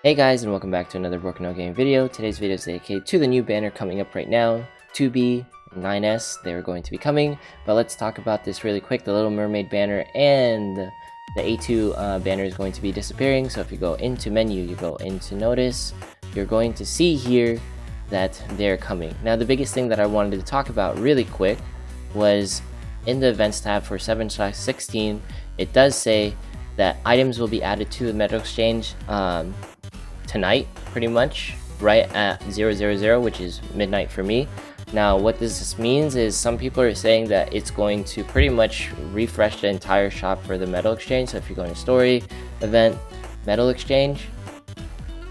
Hey guys, and welcome back to another Broken No Game video. Today's video is dedicated to the new banner coming up right now, 2B, 9S. They're going to be coming, but let's talk about this really quick. The Little Mermaid banner and the A2 banner is going to be disappearing. So if you go into menu, you go into notice, you're going to see here that they're coming. Now the biggest thing that I wanted to talk about really quick was in the events tab for 7/16, it does say that items will be added to the Medal Exchange tonight, pretty much, right at 000, which is midnight for me. Now what this means is some people are saying that it's going to pretty much refresh the entire shop for the Medal Exchange. So if you go into story, event, Medal Exchange,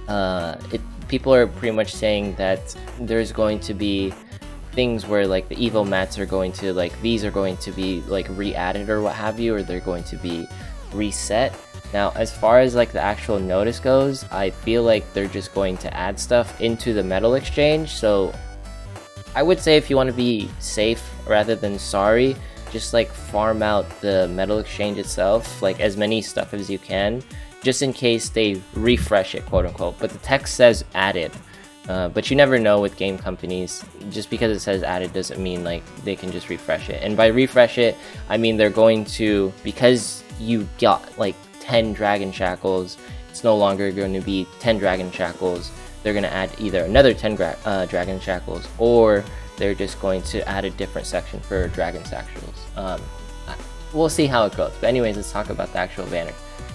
people are pretty much saying that there's going to be things where like the evo mats are going to, like, these are going to be like re-added or what have you, or they're going to be reset. Now as far as like the actual notice goes, I feel like they're just going to add stuff into the Medal Exchange. So I would say if you want to be safe rather than sorry, just like farm out the Medal Exchange itself, like as many stuff as you can, just in case they refresh it, quote unquote. But the text says added, but you never know with game companies. Just because it says added doesn't mean like they can just refresh it. And by refresh it, I mean they're going to, because you got like 10 dragon shackles, it's no longer going to be 10 dragon shackles. They're going to add either another 10 dragon shackles, or they're just going to add a different section for dragon shackles. We'll see how it goes. But anyways, let's talk about the actual banner.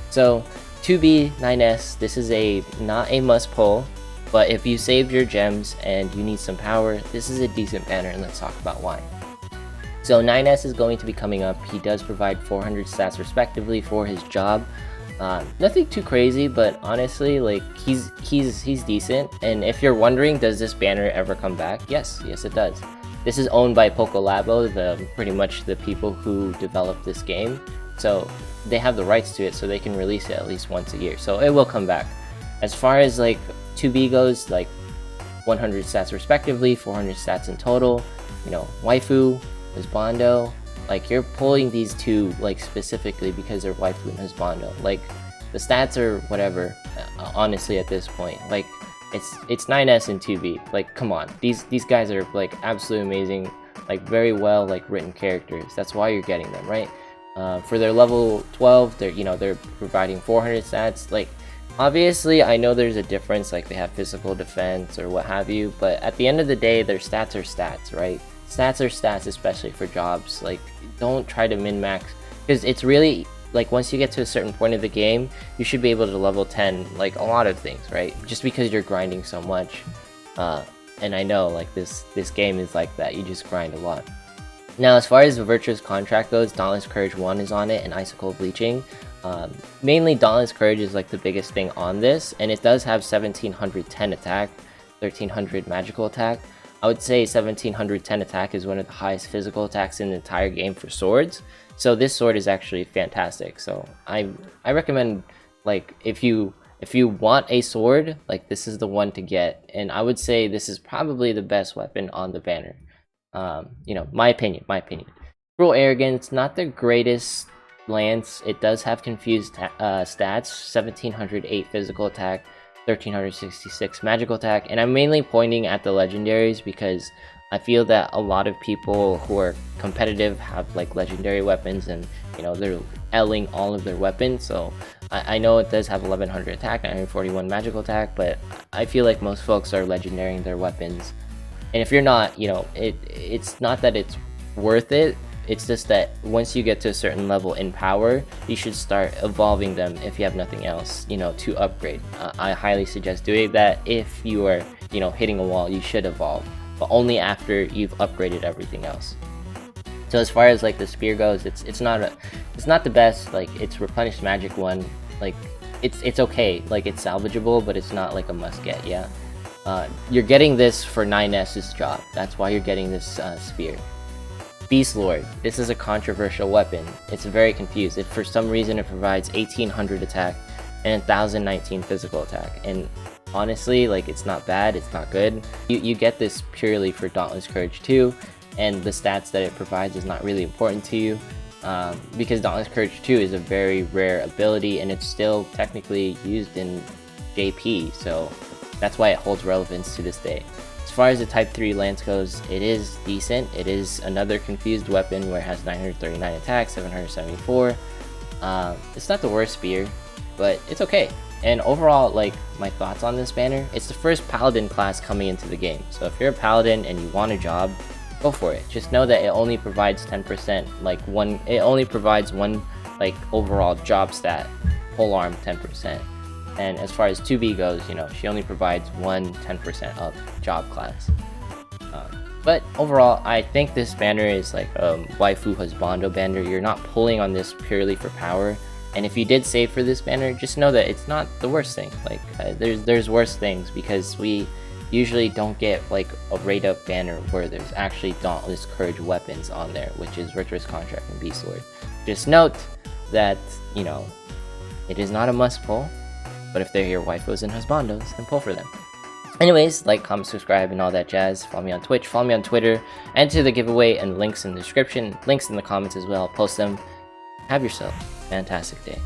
So 2B 9S, this is not a must pull, but if you saved your gems and you need some power, this is a decent banner, and let's talk about why. So 9S is going to be coming up. He does provide 400 stats respectively for his job. Nothing too crazy, but honestly, like he's decent. And if you're wondering, does this banner ever come back? Yes it does. This is owned by Pocolabo, pretty much the people who developed this game. So they have the rights to it, so they can release it at least once a year. So it will come back. As far as like 2B goes, like 100 stats respectively, 400 stats in total. You know, waifu, husbando, like you're pulling these two like specifically because they're waifu and husbando. Like the stats are whatever, honestly at this point. Like it's 9S and 2B. Like come on, these guys are like absolutely amazing, like very well like written characters. That's why you're getting them, right? For their level 12, they're providing 400 stats. Like obviously I know there's a difference, like they have physical defense or what have you, but at the end of the day their stats are stats, right? Stats are stats, especially for jobs. Like don't try to min-max, because it's really like once you get to a certain point of the game, you should be able to level 10 like a lot of things, right? Just because you're grinding so much. And I know like this game is like that, you just grind a lot. Now as far as the Virtuous Contract goes, Dauntless Courage 1 is on it, and Icicle Bleaching. Mainly Dauntless Courage is like the biggest thing on this, and it does have 1710 attack, 1300 magical attack. I would say 1710 attack is one of the highest physical attacks in the entire game for swords. So this sword is actually fantastic. So I recommend, like, if you want a sword, like this is the one to get. And I would say this is probably the best weapon on the banner. My opinion. Cruel Arrogance, not the greatest lance. It does have confused stats, 1708 physical attack, 1366 magical attack, and I'm mainly pointing at the legendaries because I feel that a lot of people who are competitive have like legendary weapons, and they're L-ing all of their weapons. So I know it does have 1100 attack, 941 magical attack, but I feel like most folks are legendarying their weapons. And if you're not, it's not that it's worth it. It's just that once you get to a certain level in power, you should start evolving them if you have nothing else, to upgrade. I highly suggest doing that. If you are, hitting a wall, you should evolve, but only after you've upgraded everything else. So as far as like the spear goes, it's not the best. Like it's replenished magic 1. Like it's okay. Like it's salvageable, but it's not like a must get. Yeah, you're getting this for 9S's job. That's why you're getting this spear. Beast Lord. This is a controversial weapon. It's very confused. For some reason it provides 1800 attack and 1019 physical attack. And honestly, like it's not bad, it's not good. You get this purely for Dauntless Courage 2, and the stats that it provides is not really important to you. because Dauntless Courage 2 is a very rare ability, and it's still technically used in JP, so that's why it holds relevance to this day. As far as the Type 3 lance goes, it is decent. It is another confused weapon where it has 939 attack, 774. It's not the worst spear, but it's okay. And overall, like, my thoughts on this banner, it's the first paladin class coming into the game. So if you're a paladin and you want a job, go for it. Just know that it only provides 10%, like it only provides one like overall job stat, whole arm 10%. And as far as 2B goes, you know, she only provides 10% of job class. But overall, I think this banner is like a waifu husbando banner. You're not pulling on this purely for power. And if you did save for this banner, just know that it's not the worst thing. Like there's worse things, because we usually don't get like a rate up banner where there's actually Dauntless Courage weapons on there, which is Victor's Contract and Beast Sword. Just note that, you know, it is not a must pull, but if they're your waifus and husbandos, then pull for them. Anyways, like, comment, subscribe, and all that jazz. Follow me on Twitch, follow me on Twitter, enter the giveaway and links in the description, links in the comments as well. Post them. Have yourself a fantastic day.